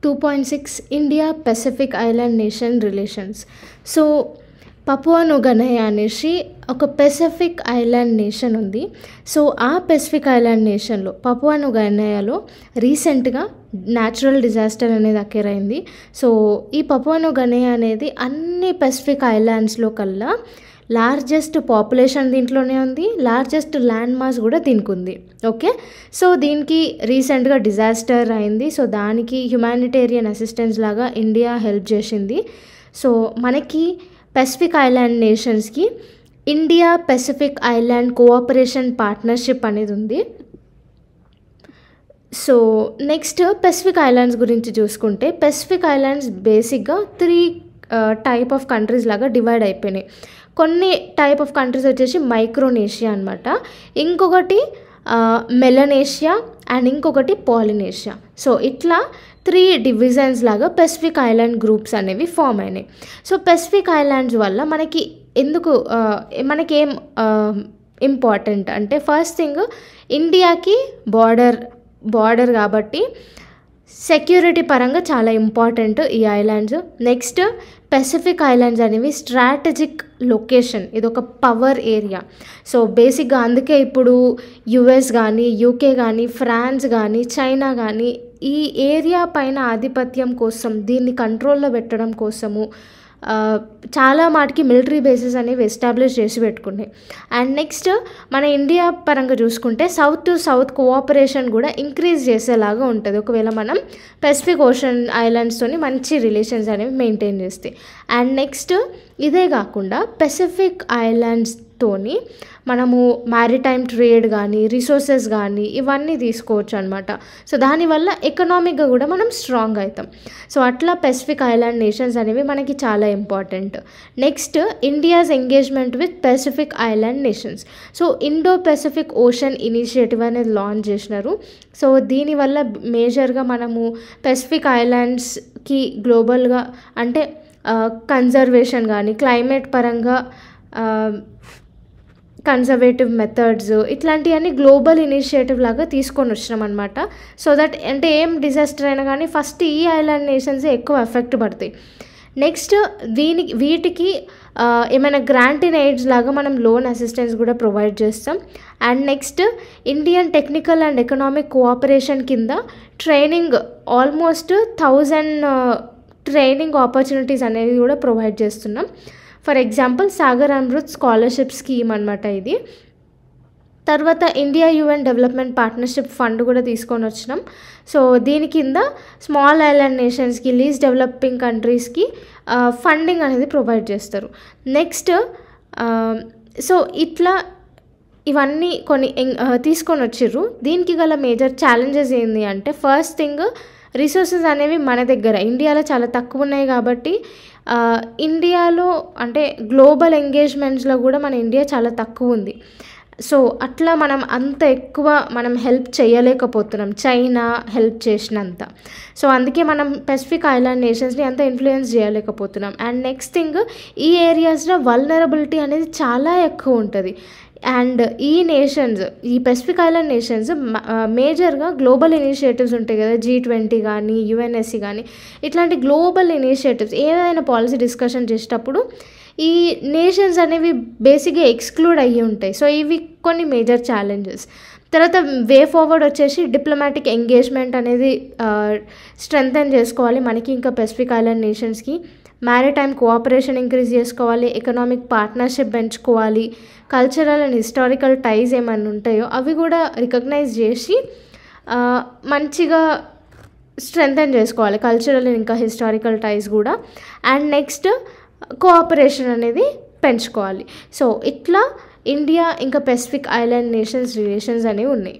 2.6 India Pacific island nation relations. So Papua New Guinea అనేసి ఒక Pacific island nation ఉంది. So ఆ పెసిఫిక్ ఐలాండ్ నేషన్లో పపువా న్యూగినియాలో రీసెంట్గా న్యాచురల్ డిజాస్టర్ అనేది అక్కర్ అయింది. సో ఈ పపువా న్యూగినియా అనేది అన్ని పెసిఫిక్ ఐలాండ్స్లో కల్లా లార్జెస్ట్ పాపులేషన్ దీంట్లోనే ఉంది, లార్జెస్ట్ ల్యాండ్ మాస్ కూడా దీనికి ఉంది. ఓకే, సో దీనికి రీసెంట్గా డిజాస్టర్ అయింది. సో దానికి హ్యుమానిటేరియన్ అసిస్టెన్స్ లాగా ఇండియా హెల్ప్ చేసింది. సో మనకి పెసిఫిక్ ఐలాండ్ నేషన్స్కి India Pacific island cooperation partnership అనేది ఉంది. సో నెక్స్ట్ పెసిఫిక్ ఐలాండ్స్ గురించి చూసుకుంటే, పెసిఫిక్ ఐలాండ్స్ బేసిక్గా 3 టైప్ ఆఫ్ కంట్రీస్ లాగా డివైడ్ అయిపోయినాయి. కొన్ని టైప్ ఆఫ్ కంట్రీస్ వచ్చేసి మైక్రోనేషియా అనమాట, ఇంకొకటి మెలనేషియా అండ్ ఇంకొకటి పాలినేషియా. సో ఇట్లా 3 డివిజన్స్ లాగా పెసిఫిక్ ఐలాండ్ గ్రూప్స్ అనేవి ఫామ్ అయినాయి. సో పెసిఫిక్ ఐలాండ్స్ వల్ల మనకేం ఇంపార్టెంట్ అంటే, ఫస్ట్ థింగ్ ఇండియాకి బార్డర్ కాబట్టి సెక్యూరిటీ పరంగా చాలా ఇంపార్టెంట్ ఈ ఐలాండ్స్. నెక్స్ట్ పెసిఫిక్ ఐలాండ్స్ అనేవి స్ట్రాటజిక్ లొకేషన్, ఇది ఒక పవర్ ఏరియా. సో బేసిక్గా అందుకే ఇప్పుడు యుఎస్ కానీ, యూకే కానీ, ఫ్రాన్స్ కానీ, చైనా కానీ ఈ ఏరియా పైన ఆధిపత్యం కోసం, దీన్ని కంట్రోల్లో పెట్టడం కోసము చాలా మాటికి మిలిటరీ బేసెస్ అనేవి ఎస్టాబ్లిష్ చేసి పెట్టుకున్నాయి. అండ్ నెక్స్ట్ మన ఇండియా పరంగా చూసుకుంటే సౌత్ టు సౌత్ కోఆపరేషన్ కూడా ఇంక్రీజ్ చేసేలాగా ఉంటుంది ఒకవేళ మనం పెసిఫిక్ ఓషన్ ఐలాండ్స్తోని మంచి రిలేషన్స్ అనేవి మెయింటైన్ చేస్తే. అండ్ నెక్స్ట్ ఇదే కాకుండా పెసిఫిక్ ఐలాండ్స్తోని మనము మ్యారిటైమ్ ట్రేడ్ కానీ, రిసోర్సెస్ కానీ ఇవన్నీ తీసుకోవచ్చు అనమాట. సో దానివల్ల ఎకనామిక్గా కూడా మనం స్ట్రాంగ్ అవుతాం. సో అట్లా పెసిఫిక్ ఐలాండ్ నేషన్స్ అనేవి మనకి చాలా important. Next India's engagement with Pacific island nations. So Indo Pacific ocean initiative అనేది లాంచ్ చేసినారు. సో దీనివల్ల మేజర్గా మనము పెసిఫిక్ ఐలాండ్స్కి గ్లోబల్గా అంటే కన్జర్వేషన్ కానీ, క్లైమేట్ పరంగా కన్జర్వేటివ్ మెథడ్స్ ఇట్లాంటివన్నీ గ్లోబల్ ఇనిషియేటివ్ లాగా తీసుకొని వచ్చినాం అనమాట. సో దట్ అంటే ఏం డిజాస్టర్ అయినా కానీ ఫస్ట్ ఈ ఐలాండ్ నేషన్స్ ఎక్కువ ఎఫెక్ట్ పడతాయి. నెక్స్ట్ వీటికి ఏమైనా గ్రాంట్ ఇన్ ఎయిడ్స్ లాగా మనం లోన్ అసిస్టెన్స్ కూడా ప్రొవైడ్ చేస్తాం. And next Indian technical and economic cooperation కింద ట్రైనింగ్ ఆల్మోస్ట్ 1000 ట్రైనింగ్ ఆపర్చునిటీస్ అనేవి కూడా ప్రొవైడ్ చేస్తున్నాం. For example Sagar Amrit scholarship scheme అనమాట ఇది. తర్వాత India UN development partnership fund కూడా తీసుకొని వచ్చినాం. సో దీని కింద స్మాల్ ఐలాండ్ నేషన్స్కి, లీస్ట్ డెవలపింగ్ కంట్రీస్కి ఫండింగ్ అనేది ప్రొవైడ్ చేస్తారు. నెక్స్ట్ సో ఇట్లా ఇవన్నీ కొన్ని తీసుకొని వచ్చిర్రు. దీనికి గల మేజర్ ఛాలెంజెస్ ఏంటి అంటే, ఫస్ట్ థింగ్ రిసోర్సెస్ అనేవి మన దగ్గర ఇండియాలో చాలా తక్కువ ఉన్నాయి కాబట్టి ఇండియాలో అంటే గ్లోబల్ ఎంగేజ్మెంట్స్లో కూడా మన ఇండియా చాలా తక్కువ ఉంది. సో అట్లా మనం అంత ఎక్కువ హెల్ప్ చేయలేకపోతున్నాం చైనా హెల్ప్ చేసినంత. సో అందుకే మనం పెసిఫిక్ ఐలాండ్ నేషన్స్ని అంత ఇన్ఫ్లుయెన్స్ చేయలేకపోతున్నాం. అండ్ నెక్స్ట్ థింగ్ ఈ ఏరియాస్లో వల్నరబిలిటీ అనేది చాలా ఎక్కువ ఉంటుంది. అండ్ ఈ పెసిఫిక్ ఐలాండ్ నేషన్స్ మేజర్గా గ్లోబల్ ఇనిషియేటివ్స్ ఉంటాయి కదా, G20 కానీ, యుఎన్ఎస్సి కానీ, ఇట్లాంటి గ్లోబల్ ఇనిషియేటివ్స్ ఏదైనా పాలసీ డిస్కషన్ చేసేటప్పుడు ఈ నేషన్స్ అనేవి బేసిక్గా ఎక్స్క్లూడ్ అయ్యి ఉంటాయి. సో ఇవి కొన్ని మేజర్ ఛాలెంజెస్. తర్వాత వే ఫార్వర్డ్ వచ్చేసి డిప్లొమాటిక్ ఎంగేజ్మెంట్ అనేది స్ట్రెంగ్తెన్ చేసుకోవాలి మనకి ఇంకా పెసిఫిక్ ఐలాండ్ నేషన్స్కి. మ్యారిటైమ్ కోఆపరేషన్ ఇంక్రీజ్ చేసుకోవాలి, ఎకనామిక్ పార్ట్నర్షిప్ పెంచుకోవాలి, కల్చరల్ అండ్ హిస్టారికల్ టైస్ ఏమైనా ఉంటాయో అవి కూడా రికగ్నైజ్ చేసి మంచిగా స్ట్రెంగ్తెన్ చేసుకోవాలి కల్చరల్ ఇంకా హిస్టారికల్ టైస్ కూడా. అండ్ నెక్స్ట్ కోఆపరేషన్ అనేది పెంచుకోవాలి. సో ఇట్లా ఇండియా ఇంకా పెసిఫిక్ ఐలాండ్ నేషన్స్ రిలేషన్స్ అనేవి ఉన్నాయి.